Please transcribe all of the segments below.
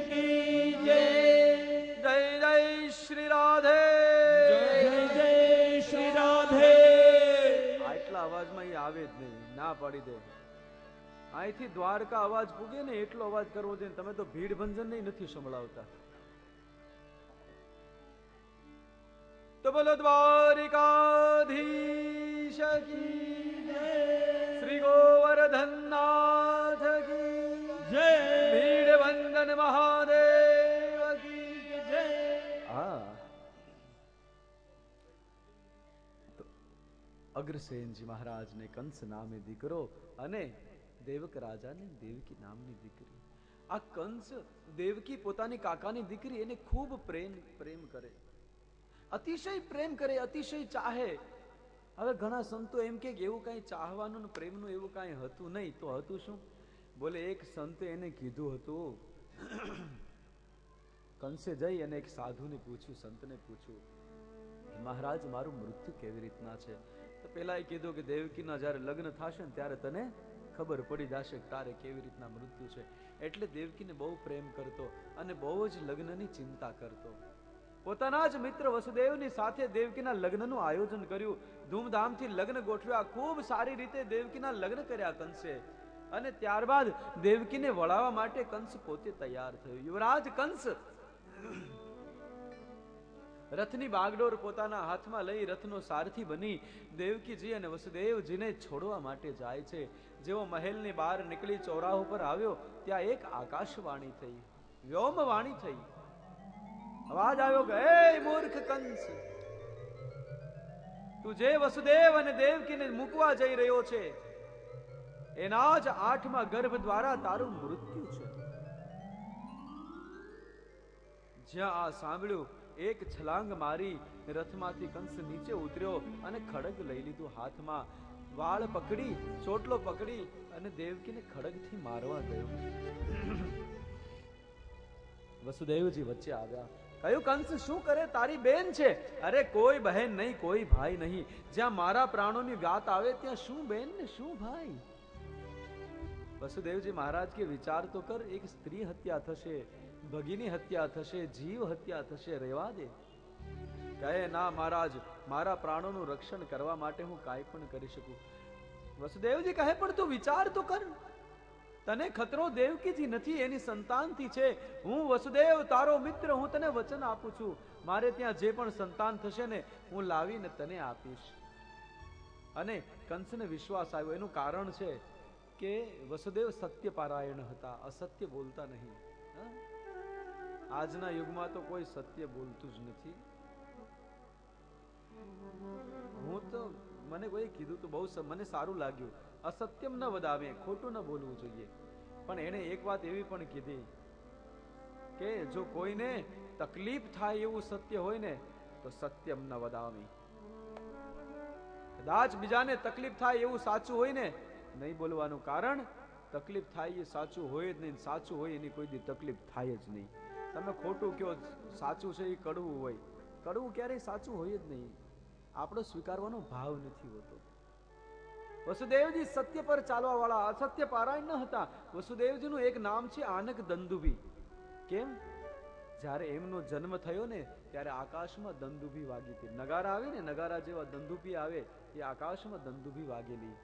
की जय। जय जय श्री राधे। जय जय श्री राधे। આટલા અવાજમાં એ આવે જ નહીં, ના પાડી દે. અહીંથી દ્વારકા અવાજ પૂગે ને એટલો અવાજ કરવો જોઈએ. તમે તો ભીડ ભંજન નહીં નથી સંભળાવતા. તો બોલો દ્વારિકાધીશ કી જય, શ્રી ગોવર્ધનનાથ કી જય, ભીડ વંદન મહાદેવ કી જય. હા. અગ્રસેનજી મહારાજને કંસ નામે દીકરો અને દેવક રાજાને દેવકી નામની દીકરી. આ કંસ દેવકી પોતાની કાકાની દીકરી એને ખૂબ પ્રેમ કરે, અતિશય પ્રેમ કરે, અતિશય ચાહે. હવે ઘણા સંતો એમ કે એવું કઈ ચાહવાનું ને પ્રેમનું એવું કઈ હતું નહીં. તો હતું શું? બોલે એક સંતે એને કીધું હતું, કંસે જઈ અને એક સાધુને પૂછ્યું, સંતને પૂછ્યું, મહારાજ મારું મૃત્યુ કેવી રીતના છે? તો પેલા એ કીધું કે દેવકીના જ્યારે લગ્ન થશે ને ત્યારે તને ખબર પડી જશે કે તારે કેવી રીતના મૃત્યુ છે. એટલે દેવકીને બહુ પ્રેમ કરતો અને બહુ જ લગ્નની ચિંતા કરતો. પોતાના જ મિત્ર વસુદેવની સાથે દેવકીના લગ્નનું આયોજન કર્યું, ધૂમધામથી લગ્ન ગોઠવ્યા, ખૂબ સારી રીતે દેવકીના લગ્ન કર્યા કંસે. અને ત્યારબાદ દેવકીને વળાવવા માટે કંસ પોતે તૈયાર થયો. યુવરાજ કંસ રથની બાગડોર પોતાના હાથમાં લઈ રથનો સારથી બની દેવકીજી અને વસુદેવજીને છોડવા માટે જાય છે. જેવો મહેલની બહાર નીકળી ચોરાહો પર આવ્યો, ત્યાં એક આકાશવાણી થઈ, વ્યોમવાણી થઈ. અવાજ આવ્યો કે હે મૂર્ખ કંસ, તું જે વસુદેવ અને દેવકીને મૂકવા જઈ રહ્યો છે એના જ 8મા ગર્ભ દ્વારા તારું મૃત્યુ છે. જ્યાં આ સાંભળ્યું, એક છલાંગ મારી રથમાંથી કંસ નીચે ઉતર્યો અને ખડગ લઈ લીધું હાથમાં. વાળ પકડી, ચોટલો પકડી અને દેવકીને ખડગથી મારવા ગયો. વસુદેવજી વચ્ચે આવ્યા, કહ્યું કંસ શું કરે? તારી બેન છે. અરે કોઈ બહેન નહીં, કોઈ ભાઈ નહીં. જ્યાં મારા પ્રાણોની વાત આવે ત્યાં શું બેન ને શું ભાઈ? વસુદેવજી મહારાજ કે વિચાર તો કર, એક સ્ત્રી હત્યા થશે, ભગીની હત્યા થશે, જીવ હત્યા થશે, રહેવા દે. કહે ના મહારાજ, મારા પ્રાણોનું રક્ષણ કરવા માટે હું કાંઈ પણ કરી શકું. વસુદેવજી કહે પણ તું વિચાર તો કર, તને ખતરો દેવકીજી નથી, એની સંતાનથી છે. હું વસુદેવ તારો મિત્ર, હું તને વચન આપું છું, મારે ત્યાં જે પણ સંતાન થશે ને હું લાવીને તને આપીશ. અને કંસને વિશ્વાસ આવ્યો. એનું કારણ છે કે વસુદેવ સત્યપારાયણ હતા, અસત્ય બોલતા નહીં. આજના યુગમાં તો કોઈ સત્ય બોલતું જ નથી. હું તો મને કોઈ કીધું તો બહુ મને સારું લાગ્યું, અસત્યમ ન વદાવે, ખોટું ન બોલવું જોઈએ. પણ એણે એક વાત એવી પણ કીધી કે જો કોઈને તકલીફ થાય એવું સત્ય હોય ને તો સત્યમ ન વદામી. કદાચ બીજાને તકલીફ થાય એવું સાચું હોય ને નહીં બોલવાનું. કારણ તકલીફ થાય એ સાચું હોય જ નહીં, સાચું હોય એની કોઈ દી તકલીફ થાય જ નહીં. તમે ખોટું કહો, સાચું છે એ કડવું હોય, કડવું ક્યારેય સાચું હોય જ નહીં. આપણો સ્વીકારવાનો ભાવ નથી હોતો. વસુદેવજી સત્ય પર ચાલવા વાળા, અસત્ય પારાયણ ન હતા. વસુદેવજીનું એક નામ છે આનક દંદુભી. કેમ? જ્યારે એમનો જન્મ થયો ને ત્યારે આકાશમાં દંદુભી વાગી હતી. નગારા આવે ને, નગારા જેવા દંદુભી આવે, એ આકાશમાં દંદુભી વાગેલી.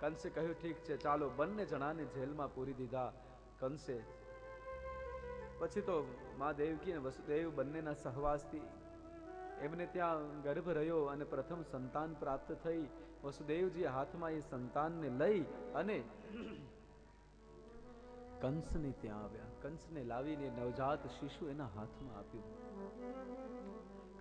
કંસે કહ્યું ઠીક છે ચાલો, બંને જણાને જેલમાં પૂરી દીધા કંસે. પછી તો મા દેવકી અને વસુદેવ બંનેના સહવાસથી એમને ત્યાં ગર્ભ રહ્યો અને પ્રથમ સંતાન પ્રાપ્ત થઈ. વસુદેવજી હાથમાં એ સંતાનને લઈ અને કંસને ત્યાં આવ્યા. કંસને લાવીને નવજાત શિશુ એના હાથમાં આપ્યું.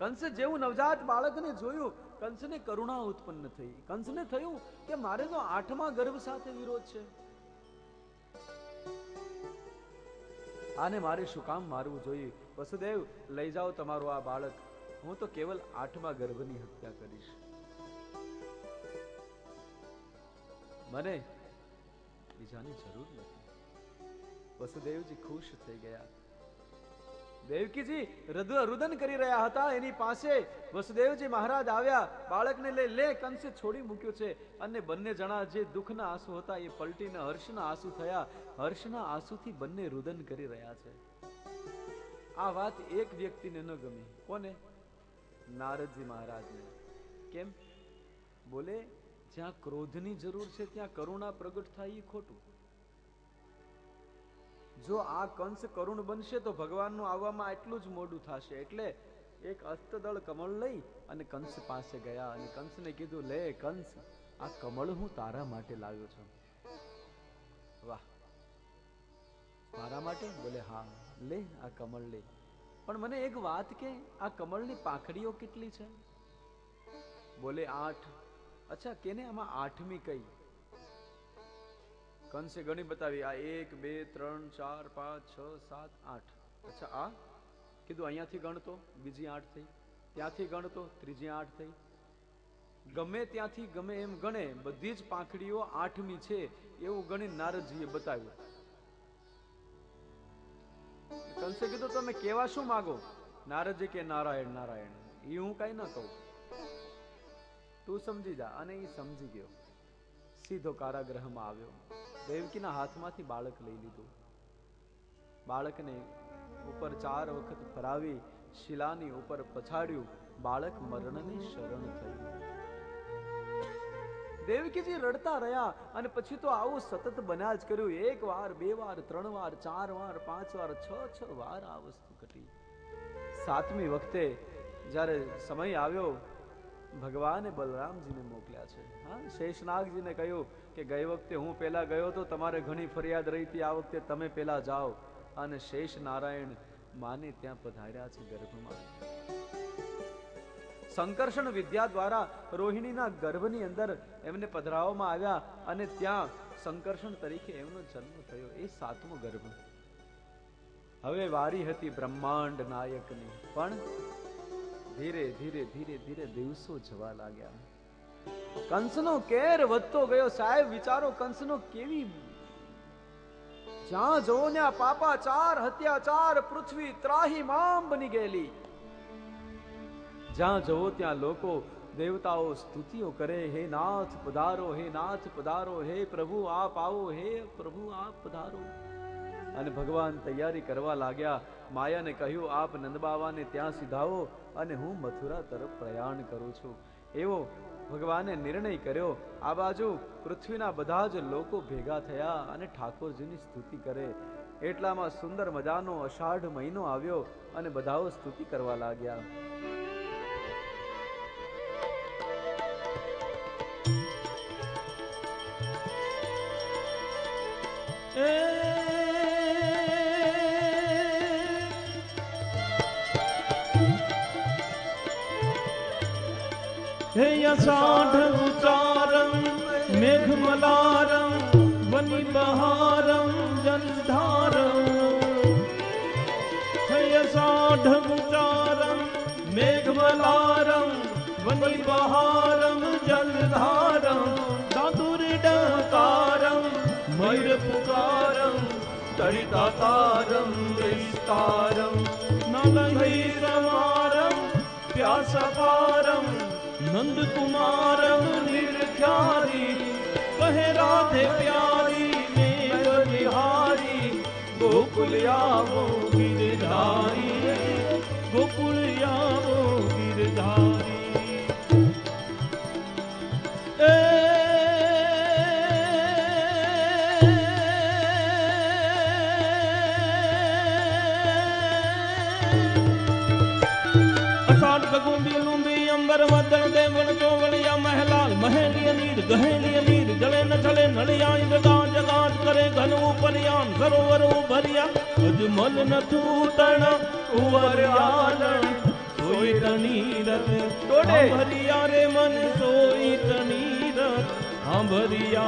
કંસે જેવું નવજાત બાળકને જોયું, કંસને કરુણા ઉત્પન્ન થઈ. કંસને થયું કે મારે તો 8મા ગર્ભ સાથે વિરોધ છે, આને મારે શું કામ મારવું જોઈએ? વસુદેવ લઈ જાઓ તમારું આ બાળક, હું તો કેવલ 8મા ગર્ભની હત્યા કરીશ, મને બીજાની જરૂર નથી. વસુદેવજી ખુશ થઈ ગયા. દેવકીજી રુદન કરી રહ્યા હતા, એની પાસે વસુદેવજી મહારાજ આવ્યા, બાળકને લે કંસે છોડી મૂક્યું છે, અને બંને જણા જે દુઃખના આંસુ હતા એ પલટીને હર્ષના આંસુ થયા. હર્ષના આંસુથી બંને રુદન કરી રહ્યા છે. આ વાત એક વ્યક્તિને ન ગમી. કોને? નારદજી મહારાજને. કેમ? બોલે જ્યાં ક્રોધની જરૂર છે ત્યાં કરુણા પ્રગટ થાય એ ખોટું. જો આ કંસ કરુણ બનશે તો ભગવાનનું આવવામાં એટલું જ મોડું થશે. એટલે એક અસ્તદળ કમળ લઈ અને કંસ પાસે ગયા અને કંસને કીધું, લે કંસ, આ કમળ હું તારા માટે લાવ્યો છું. વાહ, મારા માટે? બોલે હા, લે આ કમળ લે. પણ મને એક વાત કે, આ કમળની પાંખડીઓ કેટલી છે? બોલે 8. અચ્છા, કેને આમાં 8મી કઈ? કંસે ગણી બતાવી. આ 1 2 3 4 5 6 7 8. અચ્છા, આ કીધું અહીંયાથી ગણતો બીજી 8 થઈ, ત્યાંથી ગણતો ત્રીજી 8 થઈ. ગમે ત્યાંથી ગમે એમ ગણે, બધી જ પાંખડીઓ 8મી છે એવું ગણી નારદજીએ બતાવ્યું. કંસે કીધું તમે કેવા શું માગો? નારદજી કે નારાયણ નારાયણ, એ હું કઈ ન કહું, તું સમજી જા. અને એ સમજી ગયો. સીધો કારાગૃહમાં આવ્યો. દેવકીના હાથમાંથી બાળક લઈ લીધું. બાળકને ઉપર 4 વખત ફરાવી શિલાની ઉપર પછાડ્યું. બાળક મરણને શરણ થયું. દેવકીજી રડતા રહ્યા અને પછી તો આવું સતત બન્યા જ કર્યું. 1 વાર 2 વાર 3 વાર 4 વાર 5 વાર 6 વાર આ વસ્તુ ઘટી. 7મી વખતે જ્યારે સમય આવ્યો, ભગવાને બલરામજીને મોકલ્યા છે. હા, શેષનાગજીને કહ્યું કે ગઈ વખતે હું પેલા ગયો તો તમારે ઘણી ફરિયાદ રહી હતી, આ વખતે તમે પેલા જાઓ. અને શેષ નારાયણ માને ત્યાં પધાર્યા છે ગર્ભમાં. સંકર્ષણ વિદ્યા દ્વારા રોહિણીના ગર્ભની અંદર એમને પધરાવવામાં આવ્યા અને ત્યાં સંકર્ષણ તરીકે એમનો જન્મ થયો. એ 7મો ગર્ભ. હવે વારી હતી બ્રહ્માંડ નાયકની, પણ ધીરે ધીરે ધીરે ધીરે દિવસો જવા લાગ્યા. કંસનો કેર વધતો ગયો. સાહેબ વિચારો, કંસનો કેવી, જ્યાં જોવો ને પાપાચાર, હત્યાચાર, પૃથ્વી ત્રાહીમામ બની ગયેલી. જ્યાં જોવો ત્યાં લોકો દેવતાઓ સ્તુતિઓ કરે, હે નાથ પધારો, હે નાથ પધારો, હે પ્રભુ આપ આવો, હે પ્રભુ આપ પધારો. અને ભગવાન તૈયારી કરવા લાગ્યા. માયાને કહ્યું, આપ નંદબાવાને ત્યાં સીધાવો અને હું મથુરા તરફ પ્રયાણ કરું છું. એવો ભગવાને નિર્ણય કર્યો. આ બાજુ પૃથ્વીના બધા જ લોકો ભેગા થયા અને ઠાકોરજીની સ્તુતિ કરે. એટલામાં સુંદર મજાનો અષાઢ મહિનો આવ્યો અને બધાઓ સ્તુતિ કરવા લાગ્યા. हे अषाढ़ उचारं मेघमलारं वनिबहारं जलधारं. हे अषाढ़ उचारं मेघमलारं वनिबहारं जलधारं. दादुर्डकारं मयूरपुकारं तडितातारं विस्तारं. नलहैरमारं प्यासपारं नंद कुमारं निर्ख्यारी. कहे राधे प्यारी मेघ बिहारी. गोकुल आवो गिरधारी, गोकुल आवो गिरधारी. जले न चले नलियाई जगात जगात करे घन उपरियान सरोवर भरिया. अजमल न टूटण उवर आलन सोई तनीरत भरिया रे मन सोई तनीरत हाँ भरिया.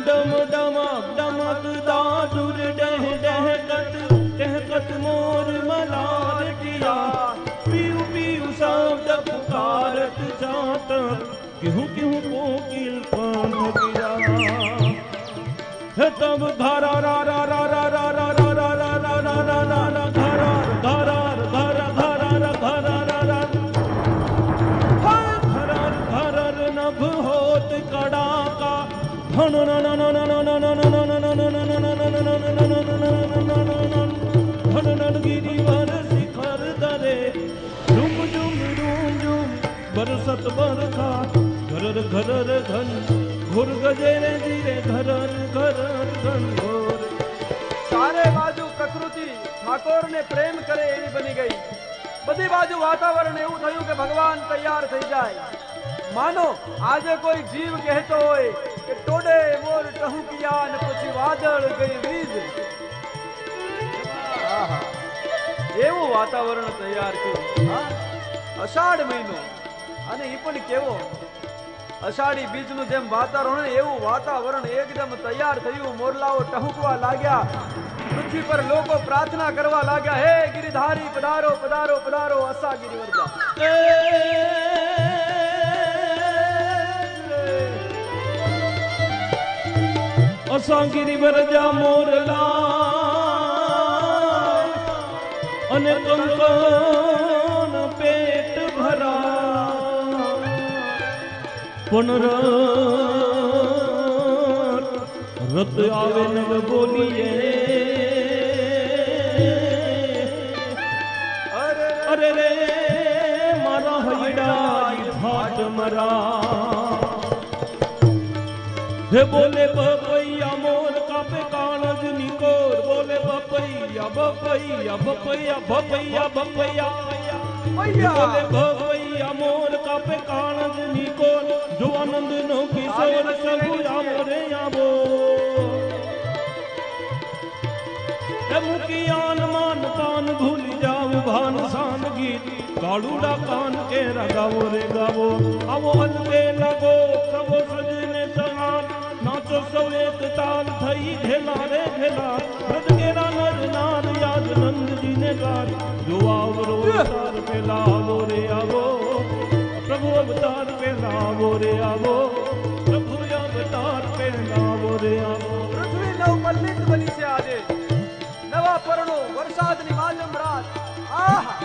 डम डमक डमक दादुर डह डहकत डहकत मोर मलार किया. पीऊ पीऊ शब्द पुकारत जात કેહું કેહું કોકિલ પણ ગિરા હે તબ ધારા રા રા રા રા રા રા રા રા રા રા રા રા રા રા ધારા ધારા ધારા ધારા રા ધારા રા રા ધરર ધરર નભ હોત કડાકા ધન ન ન ન ન ન ન ન ન ન ગિરિવર શિખર દરે ઝુમ ઝુમ રૂમ ઝુમ બરસત બરખા ઘરર ઘરર ઘન ઘોર ગજેરે ધીરે ઘરર ઘરર ઘન ઘોર ચારે બાજુ પ્રકૃતિ ઠાકોર ને પ્રેમ કરે એવી બની ગઈ. બધી બાજુ વાતાવરણ એવું થયું કે ભગવાન તૈયાર થઈ જાય. માનો આજે કોઈ જીવ કહેતો હોય કે ટોડે મોર ટહુકિયા ને પછી વાદળ ગઈ વીજ. એવું વાતાવરણ તૈયાર થયું. અષાઢ મહિનો અને એ પણ કેવો અષાઢી બીજનું જેમ વાતાવરણ એવું વાતાવરણ એકદમ તૈયાર થયું. મોરલાઓ ટહુકવા લાગ્યા. પૃથ્વી પર લોકો પ્રાર્થના કરવા લાગ્યા, હે ગિરિધારી પધારો પધારો પધારો અસા ગિરિવરજા. અસા ગિરિવરજા મોરલા અને કંકણ પેટ ભરા પણ રત આવે નવ બોલીએ અરે રે મારા હૈડા ફાટ મરા હે બોલે બપૈયા મોર કાપે કાળજ નિકોર બોલે બપૈયા બપૈયા બપૈયા બપૈયા બપૈયા બોલે બપૈયા મોર કાપે કાળજ નિકોર જો આનંદ નો કિશોર સગુ આવો રે આવો હે મુકિયાન માન તાન ભૂલી જાવ ભાન શાન ગીત કાળુડા કાન કે રગાવો રે ગાવો આવો હલકે લગો સવો સજને સહાન નાચો સૌ એક તાલ થઈ ઘેલા રે ઘેલા વ્રજ કેરા નર નાર યાદ નંદજી ને ગાર જો આવરો અવતાર પેલા આવો રે આવો પ્રભુ અવતાર પેલા આવો રે આવો પ્રભુ અવતાર પેલા આવો રે આવો. પૃથ્વી નવમલ્લિત બની છે આજે. નવા પરણો વરસાદની માલમ રાત. આહા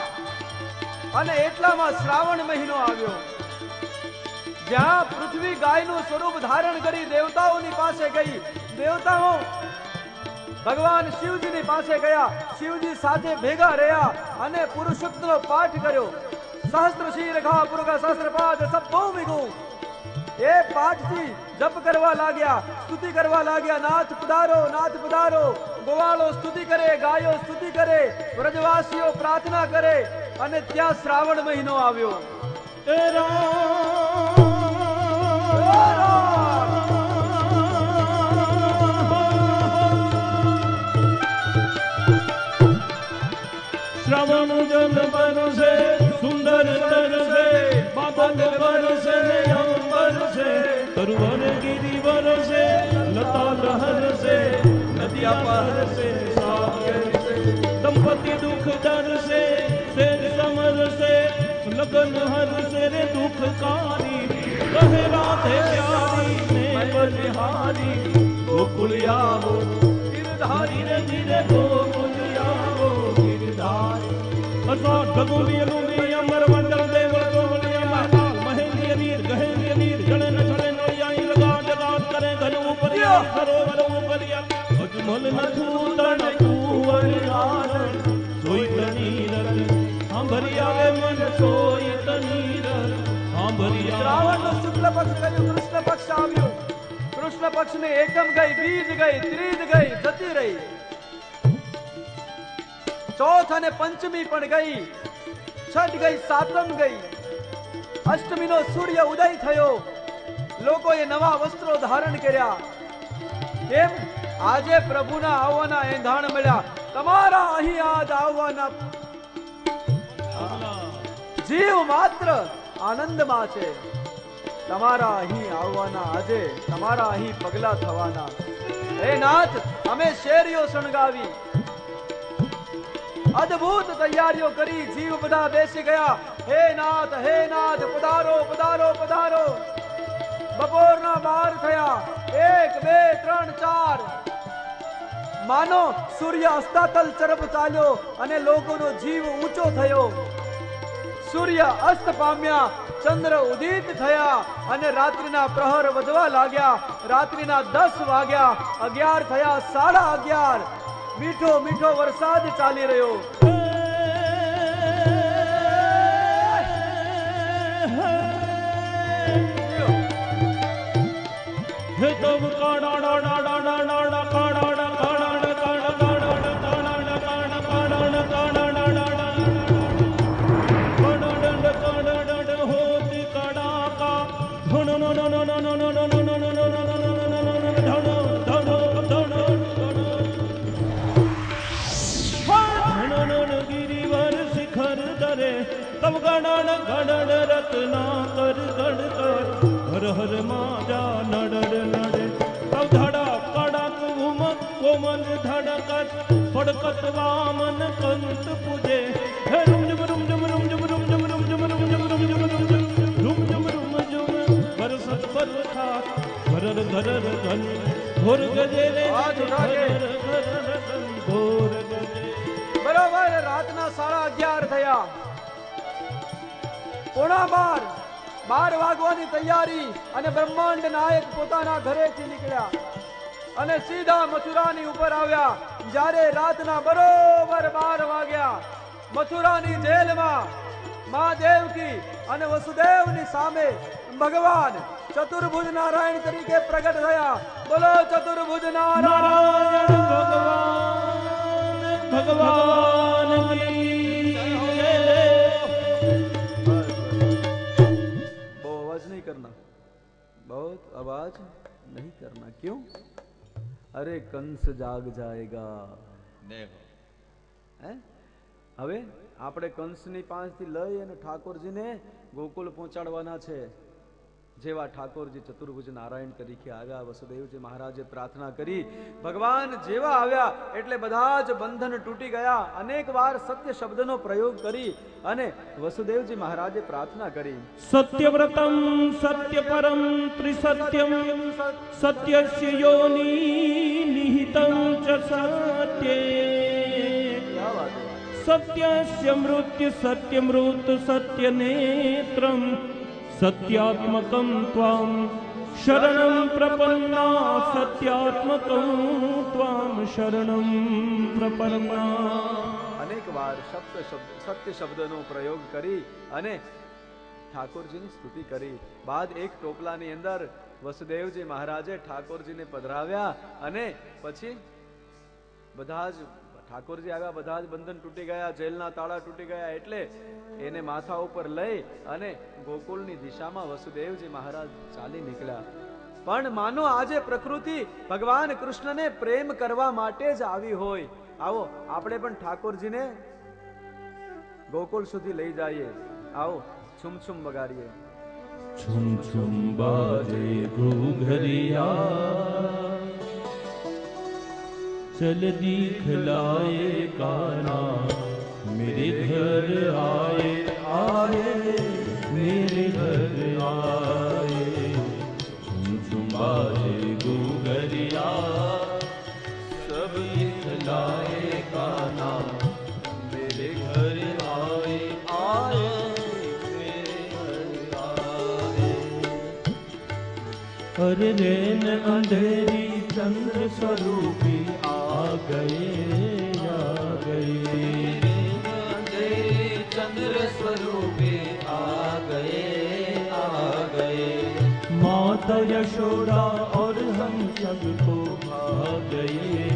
અને એટલામાં શ્રાવણ મહિનો આવ્યો. જ્યાં પૃથ્વી ગાયનું સ્વરૂપ ધારણ કરી દેવતાઓની પાસે ગઈ. દેવતાઓ ભગવાન શિવજીની પાસે ગયા. શિવજી સાથે ભેગા રહ્યા અને પુરુષોક્તનો પાઠ કર્યો. સહસ્ત્ર શીરખા પુરુષ સહસ્ત્રપાદ સબ્બો વિગુ એ પાઠથી જપ કરવા લાગ્યા, સ્તુતિ કરવા લાગ્યા. નાથ પધારો નાથ પધારો. ગોવાળો સ્તુતિ કરે, ગાયો સ્તુતિ કરે, વ્રજવાસીઓ પ્રાર્થના કરે અને ત્યાં શ્રાવણ મહિનો આવ્યો. શ્રવણ જન બરસે સુંદર તરસે બાદલ બરસે અંબર સે તરુવર ગિરી બરસે લતા લહર સે નદિયા પર સે સાગર સે દંપતિ દુખ દર સે શેર સમર સે લગન હર સે રે દુખકારી કહે રાધે પ્યારી ને બલિહારી ગોકુળ આવો ગિરધારી રે ધીરે ગોકુળ આવો ગિરધારી અસા ઢગુલી લુલી અમર મંડળ દેવળ ગોવલી મહાકાલ મહેન્દ્ર વીર ગહેન્દ્ર વીર જળે ન છળે નળિયાઈ લગા જગાત કરે ઘન ઉપરિયા સરોવર ઉપરિયા અજમલ ન છૂટણ કુંવર આનંદ સોઈ તનીર સાંભરી આવે મન સોઈ તનીર સાંભરી શ્રાવણનો શુક્લ પક્ષ કર્યું, કૃષ્ણ પક્ષ આવ્યું. કૃષ્ણ પક્ષ ને એકમ ગઈ, બીજ ગઈ, ત્રીજ ગઈ, જતી રહી. ચોથ અને પંચમી પણ ગઈ, છઠ ગઈ, સાતમ ગઈ, અષ્ટમીનો સૂર્ય ઉદય થયો. લોકોએ નવા વસ્ત્રો ધારણ કર્યા. કેમ? આજે પ્રભુના આવવાના એંધાણ મળ્યા. તમારા અહીં આજ આવવાના જીવ માત્ર આનંદમાં છે. તમારા અહીં આવવાના આજે તમારા અહીં પગલા થવાના. હે નાથ, અમે શેરીઓ શણગાવી, અદ્ભુત તૈયારીઓ કરી. જીવ બધા બેસી ગયા. હે નાથ પધારો પધારો પધારો. બપોરના 12 થયા. 1 2 3 4 માનો સૂર્ય અસ્તાતલ તરફ ચાલ્યો અને લોકોનો જીવ ઊંચો થયો. સૂર્ય અસ્ત પામ્યા, ચંદ્ર ઉદિત થયા અને રાત્રિના પ્રહર વધવા લાગ્યા. રાત્રિના 10 વાગ્યા, 11 થયા, 11:30. મીઠો મીઠો વરસાદ ચાલી રહ્યો. તબ ગણન ગણન રત્ના કર ગણ કર હર હર માજા નડડ નડે તબ ધડા કડક ઉમક કોમલ ધડકત ફડકત વામન કંત પૂજે હે રૂમ જમ રૂમ જમ રૂમ જમ રૂમ જમ રૂમ જમ રૂમ જમ રૂમ જમ રૂમ જમ રૂમ જમ રૂમ જમ બરસત બરસાત ઘરર ઘરર ઘન ઘોર ગજે રે ઘોર ગજે. બરોબર રાતના 11:30 થયા. 11:15 વાગવાની તૈયારી અને બ્રહ્માંડ નાયક પોતાના ઘરેથી નીકળ્યા અને સીધા મથુરાની ઉપર આવ્યા. જ્યારે રાતના બરોબર 12 વાગ્યા, મથુરાની જેલમાં મા દેવકી અને વસુદેવની સામે ભગવાન ચતુર્ભુજ નારાયણ તરીકે પ્રગટ થયા. બોલો ચતુર્ભુજ નારાયણ ભગવાન કી જય. आवाज नहीं करना, बहुत आवाज नहीं करना. क्यों? अरे कंस जाग जाएगा. હે હવે આપણે કંસની પાસેથી લઈ અને ઠાકોરજીને ગોકુળ પહોંચાડવાના છે. જેવા ઠાકોરજી ચતુર્ભુજ નારાયણ તરીકે આવ્યા, વસુદેવજી મહારાજે પ્રાર્થના કરી. ભગવાન જેવા આવ્યા એટલે બધા જ બંધન તૂટી ગયા. અનેક વાર સત્ય શબ્દનો પ્રયોગ કરી અને વસુદેવજી મહારાજે પ્રાર્થના કરી. સત્યવ્રતમ સત્યપરમ ત્રિસત્યમ સત્યસ્ય યોની નિહિતં ચ સત્યે સત્યસ્ય મૃત્યુ સત્યમૃત સત્યનેત્રમ સત્યાત્મકમ ત્વામ શરણમ પ્રપન્ના સત્યાત્મકમ ત્વામ શરણમ પ્રપન્ના. અનેક વાર સત્ય શબ્દનો પ્રયોગ કરી અને ઠાકોરજીની સ્તુતિ કરી. બાદ એક ટોપલાની અંદર વસુદેવજી મહારાજે ઠાકોરજીને પધરાવ્યા અને પછી બધા જ ઠાકોરજી આવ્યા. બધા જ બંધન તૂટી ગયા, જેલના તાળા તૂટી ગયા. એટલે એને માથા ઉપર લઈ અને ગોકુળની દિશામાં વસુદેવજી મહારાજ ચાલી નીકળ્યા. પણ માનો આજે પ્રકૃતિ ભગવાન કૃષ્ણને પ્રેમ કરવા માટે જ આવી હોય. આવો આપણે પણ ઠાકોરજીને ગોકુળ સુધી લઈ જઈએ. આવો છુમ છુમ બગાડીએ. છુમ છુમ બાજે ઘૂઘરિયા चल दिखलाए काना मेरे घर आए आए मेरे घर आए झुम झुम बाजे गुगरिया सब दिखलाए काना मेरे घर आए आए मेरे घर आए. अरे रैन अंधेरी चंद्र स्वरूपी आ गए चंद्र स्वरूपे आ गए माता यशोदा और हम सबको भाग गए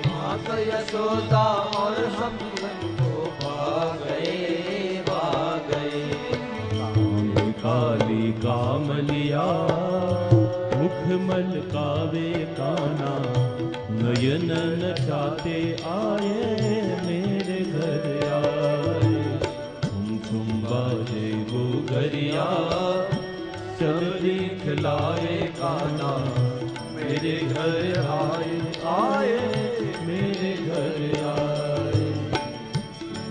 माता यशोदा और हम सबको भाग गए काली कामलिया मुखमल कावे काना नयन नचाते आए मेरे घर आए झुम झुम बाजे गुगरिया सब दिखलाए काना मेरे घर आए आए मेरे घर आए.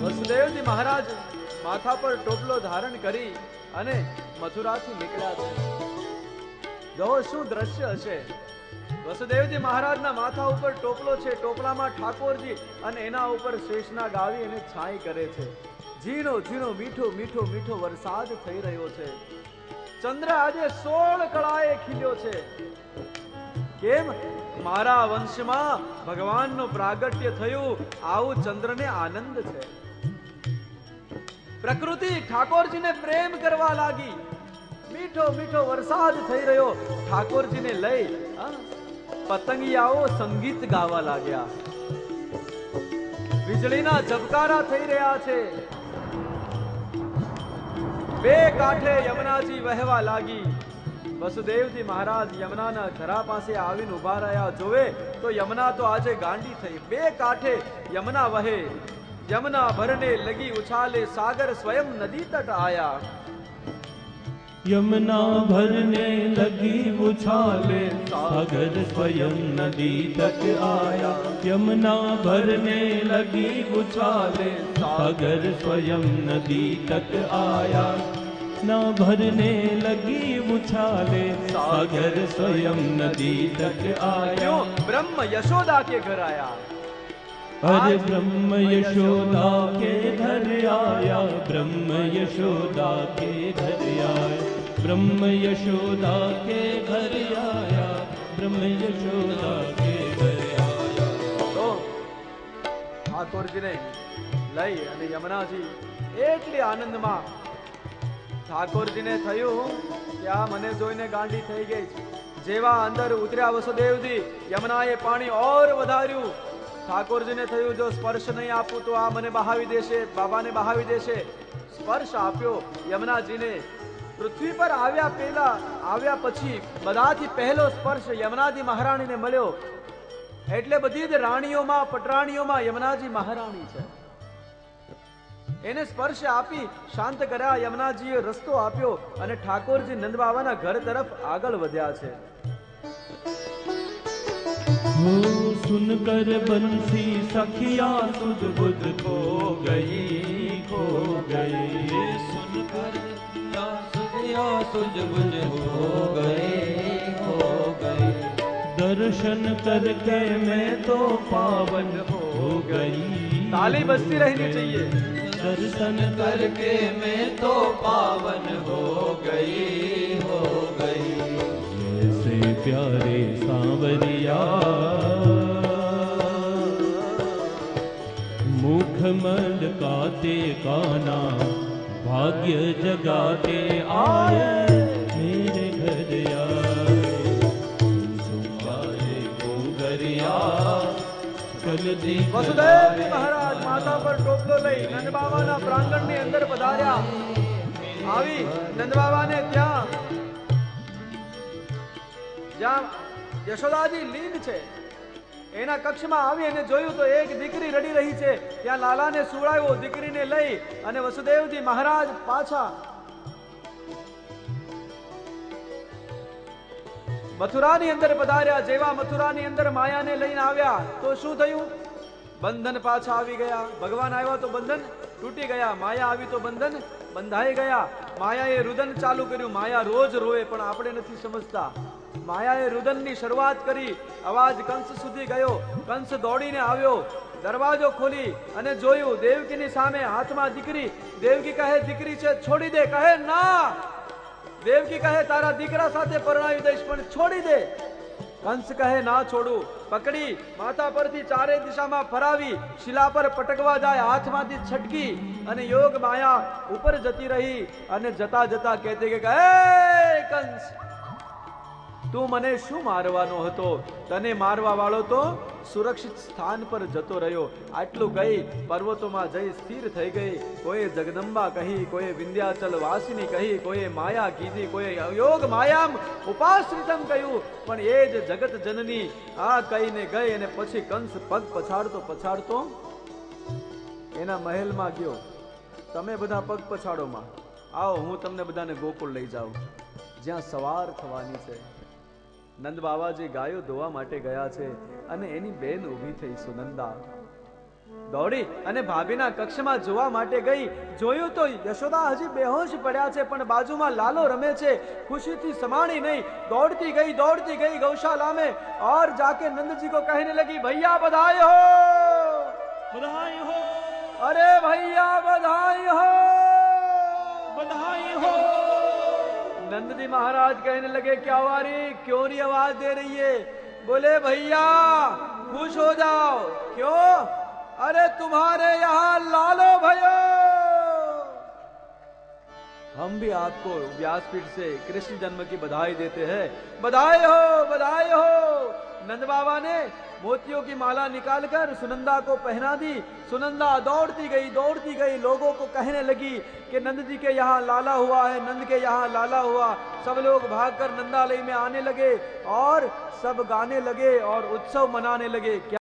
વસુદેવજી મહારાજ માથા પર ટોપલો ધારણ કરી અને મથુરાથી નીકળ્યા છે. જો શું દ્રશ્ય હશે. વસુદેવજી મહારાજના માથા ઉપર ટોપલો છે, ટોપલામાં ઠાકોરજી અને એના ઉપર શેષનાગ આવી અને છાઈ કરે છે. ઝીણો ઝીણો મીઠો મીઠો મીઠો વરસાદ થઈ રહ્યો છે. ચંદ્ર આજે 16 કળાએ ખીલ્યો છે. કેમ? મારા વંશમાં ભગવાનનું પ્રાગટ્ય થયું, આવું ચંદ્રને આનંદ છે. પ્રકૃતિ ઠાકોરજીને પ્રેમ કરવા લાગી. મીઠો મીઠો વરસાદ થઈ રહ્યો. ઠાકોરજીને લઈ પતંગિયાઓ સંગીત ગાવા લાગ્યા. વીજળીના ઝબકારા થઈ રહ્યા છે. બે કાંઠે યમુનાજી વહેવા લાગી. વસુદેવજી મહારાજ યમુનાના ધરા પાસે આવીને ઉભા રહ્યા. જોવે તો યમુના તો આજે ગાંડી થઈ. બે કાંઠે યમુના વહે. यमुना भरने लगी उछाले, सागर स्वयं नदी तट आया. यमुना भरने लगी उछाले, सागर स्वयं नदी तट आया. यमुना भरने लगी उछाले, सागर स्वयं नदी तट आया. ना भरने लगी उछाले, सागर स्वयं नदी तट आया. ब्रह्म यशोदा के घर आया. अरे ब्रह्म यशोदा के घर आया, ब्रह्म यशोदा के घर आया. ब्रह्म यशोदा के घर आया, ब्रह्म यशोदा के घर आया. तो ઠાકોરજીને લઈ અને યમુનાજી એટલી આનંદમાં. ઠાકોરજીને થયું કે આ મને જોઈને ગાંડી થઈ ગઈ છે. જેવા અંદર ઉતર્યા વસુદેવજી, યમુનાએ પાણી ઓર વધાર્યું. ઠાકોરજીને થયું જો સ્પર્શ નહીં આપું તો આ મને બહાવી દેશે, બાબાને બહાવી દેશે. સ્પર્શ આપ્યો યમુનાજીને. પૃથ્વી પર આવ્યા પછી બધાથી પહેલો સ્પર્શ યમુનાજી મહારાણીને મળ્યો. એટલે બધી જ રાણીઓમાં, પટરાણીઓમાં યમુનાજી મહારાણી છે. એને સ્પર્શ આપી શાંત કર્યા. યમુનાજીએ રસ્તો આપ્યો અને ઠાકોરજી નંદબાબાના ઘર તરફ આગળ વધ્યા છે. सुनकर बंसी सखिया सुध बुध खो गई, खो गई. सुनकर सखिया सुध बुध खो गई, खो गई. दर्शन करके मैं तो पावन हो गई. ताली बजती रहनी चाहिए. दर्शन करके मैं तो पावन हो गई, हो गई. ऐसे प्यारे सांवरिया मुखमल काते काना, भाग्य जगाते आए मेरे घर आए गोगरिया. વસુદેવજી મહારાજ માથા પર ટોપલો લઈ નંદબાબાના પ્રાંગણની અંદર પધાર્યા. આવી નંદબાબાને જ્યાં યશોદાજી લીન છે એના કક્ષમાં આવી અને જોયું તો એક દીકરી રડી રહી છે. ત્યાં લાલાને સુવડાવ્યો. દીકરીને લઈ અને વસુદેવજી મહારાજ પાછા મથુરાની અંદર પધાર્યા. જેવા મથુરાની અંદર માયાને લઈને આવ્યા તો શું થયું? બંધન પાછા આવી ગયા. ભગવાન આવ્યા તો બંધન તૂટી ગયા. માયા આવી તો બંધન બંધાઈ ગયા. માયાએ રુદન ચાલુ કર્યું. માયા રોજ રોવે પણ આપણે નથી સમજતા. માયાએ રુદનની શરૂઆત કરી. અવાજ કંસ સુધી ગયો. કંસ દોડીને આવ્યો. દરવાજો ખોલી અને જોયું દેવકીની સામે હાથમાં દીકરી. દેવકી કહે દીકરી છે છોડી દે. કહે ના. દેવકી કહે તારા દીકરા સાથે પરણાવી દઈશ પણ છોડી દે. કંસ કહે ના છોડું. પકડી માથા પરથી ચારે દિશામાં ફરાવી શિલા પર પટકવા જાય. હાથમાંથી છટકી અને યોગ માયા ઉપર જતી રહી અને જતા જતા કહેતી કે હે કંસ, તું મને શું મારવાનો હતો? તને મારવા વાળો તો સુરક્ષિત સ્થાન પર જતો રહ્યો. આટલું કહી પર્વતોમાં જઈ સ્થિર થઈ ગઈ. કોઈ જગદંબા કહી, કોઈ વિંધ્યાચલ વાસિની કહી, કોઈ માયા કીધી, કોઈ યોગ માયામ ઉપાશ્રિતમ કહ્યું. પણ એ જ જગત જનની આ કહીને ગઈ અને પછી કંસ પગ પછાડતો એના મહેલમાં ગયો. તમે બધા પગ પછાડોમાં આવો, હું તમને બધાને ગોકુળ લઈ જાઉં જ્યાં સવાર થવાની છે. નંદ બાબાજી ગાયો ધોવા માટે ગયા છે અને એની બેન ઊભી થઈ સુનંદા. દોડી અને ભાભીના કક્ષમાં જોવા માટે ગઈ. જોયું તો યશોદા હજી બેહોશ પડ્યા છે, પણ બાજુમાં લાલો રમે છે. ખુશીથી સમાણી નહીં, दौड़ती गई गौशाला में और जाके नंद जी को कहने लगी, भैया बधाई हो, बधाई हो, अरे भैया बधाई हो, बधाई हो। नंद जी महाराज कहने लगे, क्या वारी क्यों नहीं आवाज दे रही है? बोले भैया खुश हो जाओ। क्यों? अरे तुम्हारे यहाँ लालो भयो। हम भी आपको व्यासपीठ से कृष्ण जन्म की बधाई देते हैं। बधाई हो, बधाई हो। नंद बाबा ने मोतियों की माला निकालकर सुनंदा को पहना दी। सुनंदा दौड़ती गई लोगों को कहने लगी कि नंद जी के यहाँ लाला हुआ है, नंद के यहाँ लाला हुआ। सब लोग भागकर नंदालय में आने लगे और सब गाने लगे और उत्सव मनाने लगे। क्या